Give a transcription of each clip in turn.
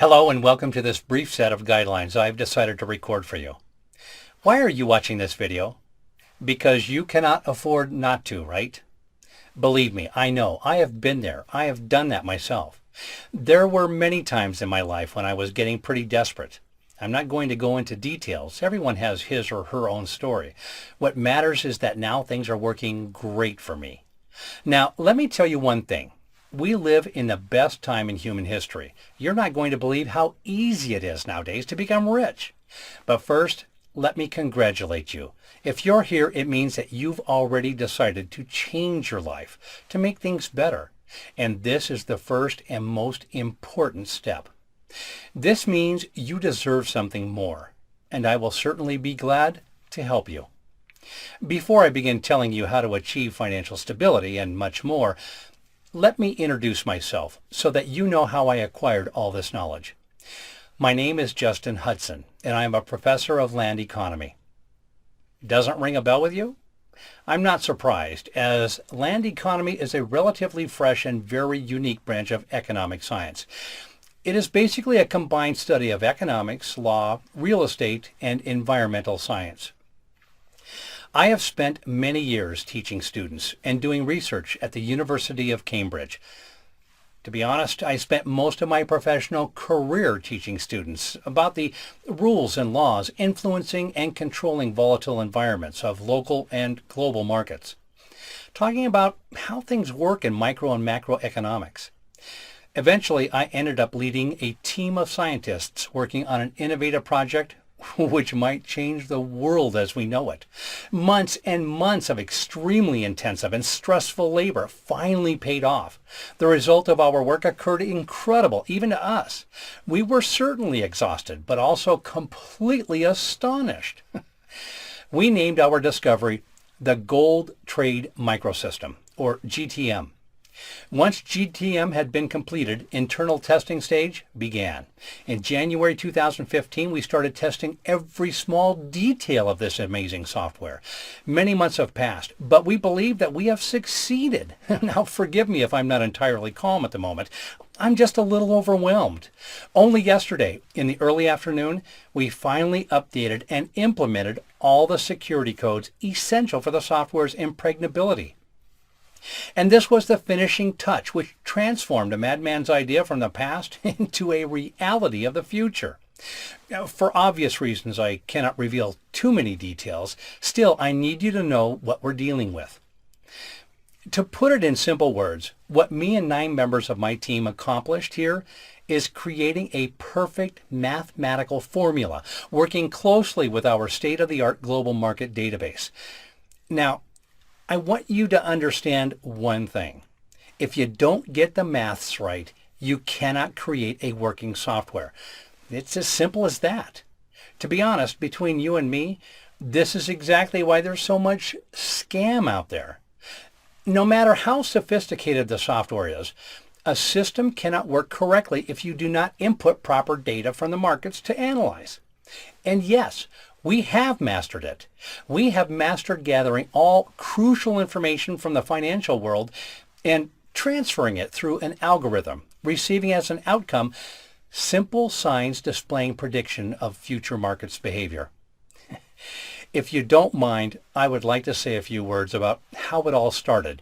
Hello and welcome to this brief set of guidelines I've decided to record for you. Why are you watching this video? Because you cannot afford not to, right? Believe me, I know. I have been there. I have done that myself. There were many times in my life when I was getting pretty desperate. I'm not going to go into details. Everyone has his or her own story. What matters is that now things are working great for me. Now, let me tell you one thing. We live in the best time in human history. You're not going to believe how easy it is nowadays to become rich. But first, let me congratulate you. If you're here, it means that you've already decided to change your life, to make things better. And this is the first and most important step. This means you deserve something more, and I will certainly be glad to help you. Before I begin telling you how to achieve financial stability and much more, let me introduce myself so that you know how I acquired all this knowledge. My name is Justin Hudson, and I am a professor of land economy. Doesn't ring a bell with you? I'm not surprised, as land economy is a relatively fresh and very unique branch of economic science. It is basically a combined study of economics, law, real estate, and environmental science. I have spent many years teaching students and doing research at the University of Cambridge. To be honest, I spent most of my professional career teaching students about the rules and laws influencing and controlling volatile environments of local and global markets, talking about how things work in micro and macroeconomics. Eventually, I ended up leading a team of scientists working on an innovative project which might change the world as we know it. Months and months of extremely intensive and stressful labor finally paid off. The result of our work occurred incredible, even to us. We were certainly exhausted, but also completely astonished. We named our discovery the Gold Trade Microsystem, or GTM. Once GTM had been completed, internal testing stage began. In January 2015, we started testing every small detail of this amazing software. Many months have passed, but we believe that we have succeeded. Now, forgive me if I'm not entirely calm at the moment. I'm just a little overwhelmed. Only yesterday, in the early afternoon, we finally updated and implemented all the security codes essential for the software's impregnability. And this was the finishing touch, which transformed a madman's idea from the past into a reality of the future. Now, for obvious reasons, I cannot reveal too many details. Still, I need you to know what we're dealing with. To put it in simple words, what me and 9 members of my team accomplished here is creating a perfect mathematical formula, working closely with our state-of-the-art global market database. Now, I want you to understand one thing. If you don't get the maths right, you cannot create a working software. It's as simple as that. To be honest, between you and me, this is exactly why there's so much scam out there. No matter how sophisticated the software is, a system cannot work correctly if you do not input proper data from the markets to analyze. And yes, we have mastered it. We have mastered gathering all crucial information from the financial world and transferring it through an algorithm, receiving as an outcome simple signs displaying prediction of future markets' behavior. If you don't mind, I would like to say a few words about how it all started,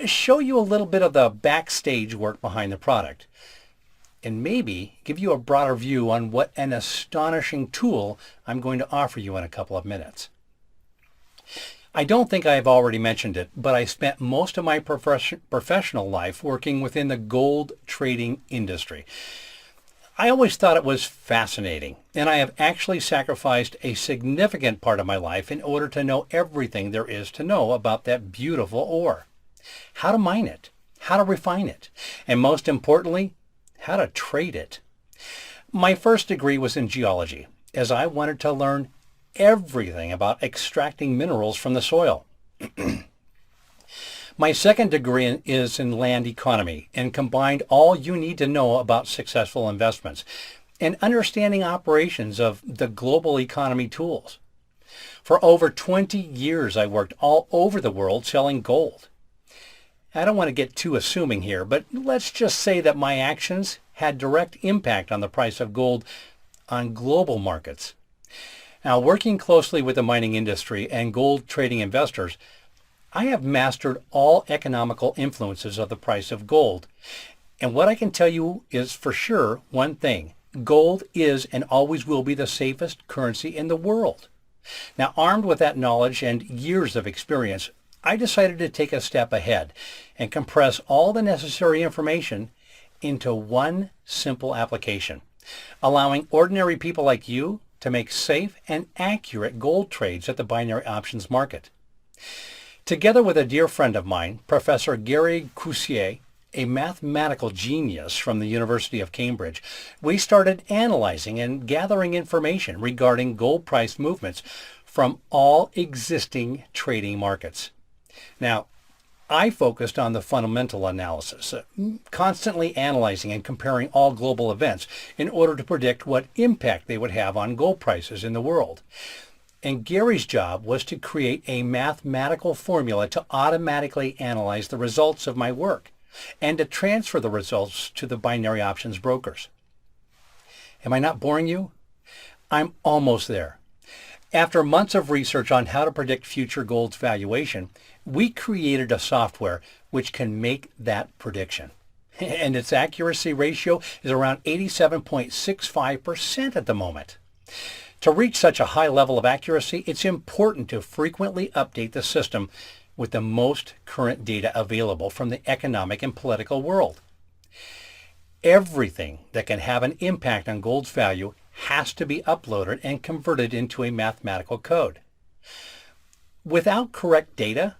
show you a little bit of the backstage work behind the product, and maybe give you a broader view on what an astonishing tool I'm going to offer you in a couple of minutes. I don't think I have already mentioned it, but I spent most of my professional life working within the gold trading industry. I always thought it was fascinating, and I have actually sacrificed a significant part of my life in order to know everything there is to know about that beautiful ore. How to mine it, how to refine it, and most importantly, how to trade it. My first degree was in geology, as I wanted to learn everything about extracting minerals from the soil. My second degree is in land economy and combined all you need to know about successful investments and understanding operations of the global economy tools. For over 20 years, I worked all over the world selling gold. I don't want to get too assuming here, but let's just say that my actions had direct impact on the price of gold on global markets. Now, working closely with the mining industry and gold trading investors, I have mastered all economical influences of the price of gold. And what I can tell you is for sure one thing: gold is and always will be the safest currency in the world. Now, armed with that knowledge and years of experience, I decided to take a step ahead and compress all the necessary information into one simple application, allowing ordinary people like you to make safe and accurate gold trades at the binary options market. Together with a dear friend of mine, Professor Gary Coussier, a mathematical genius from the University of Cambridge, we started analyzing and gathering information regarding gold price movements from all existing trading markets. Now, I focused on the fundamental analysis, constantly analyzing and comparing all global events in order to predict what impact they would have on gold prices in the world. And Gary's job was to create a mathematical formula to automatically analyze the results of my work and to transfer the results to the binary options brokers. Am I not boring you? I'm almost there. After months of research on how to predict future gold's valuation, we created a software which can make that prediction. And its accuracy ratio is around 87.65% at the moment. To reach such a high level of accuracy, it's important to frequently update the system with the most current data available from the economic and political world. Everything that can have an impact on gold's value has to be uploaded and converted into a mathematical code. Without correct data,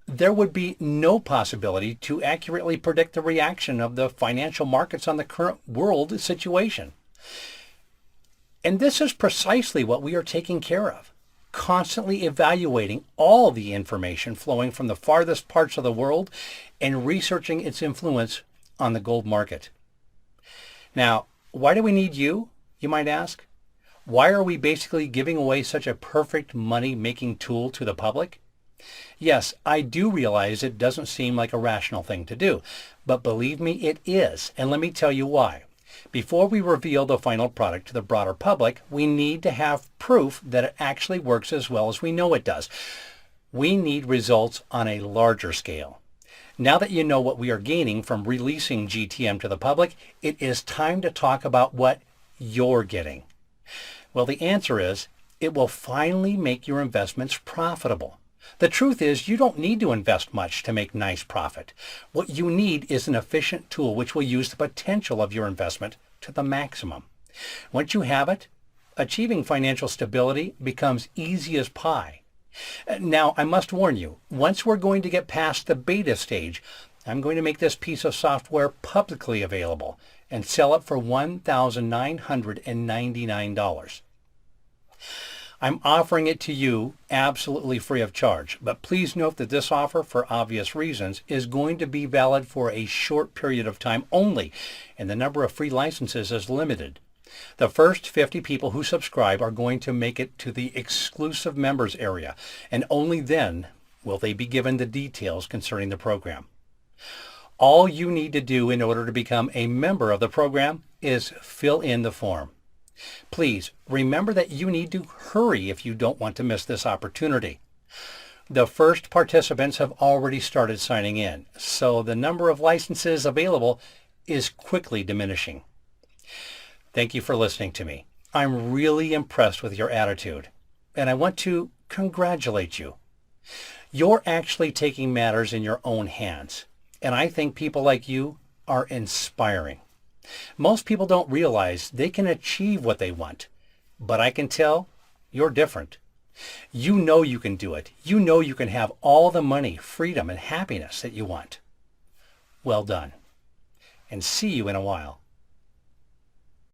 there would be no possibility to accurately predict the reaction of the financial markets on the current world situation. And this is precisely what we are taking care of, constantly evaluating all the information flowing from the farthest parts of the world and researching its influence on the gold market. Now, why do we need you, you might ask? Why are we basically giving away such a perfect money-making tool to the public? Yes, I do realize it doesn't seem like a rational thing to do, but believe me, it is, and let me tell you why. Before we reveal the final product to the broader public, we need to have proof that it actually works as well as we know it does. We need results on a larger scale. Now that you know what we are gaining from releasing GTM to the public, it is time to talk about what you're getting. Well, the answer is, it will finally make your investments profitable. The truth is, you don't need to invest much to make nice profit. What you need is an efficient tool which will use the potential of your investment to the maximum. Once you have it, achieving financial stability becomes easy as pie. Now, I must warn you, once we're going to get past the beta stage, I'm going to make this piece of software publicly available and sell it for $1,999. I'm offering it to you absolutely free of charge, but please note that this offer, for obvious reasons, is going to be valid for a short period of time only, and the number of free licenses is limited. The first 50 people who subscribe are going to make it to the exclusive members area, and only then will they be given the details concerning the program. All you need to do in order to become a member of the program is fill in the form. Please remember that you need to hurry if you don't want to miss this opportunity. The first participants have already started signing in, so the number of licenses available is quickly diminishing. Thank you for listening to me. I'm really impressed with your attitude, and I want to congratulate you. You're actually taking matters in your own hands, and I think people like you are inspiring. Most people don't realize they can achieve what they want, but I can tell you're different. You know you can do it. You know you can have all the money, freedom, and happiness that you want. Well done, and see you in a while.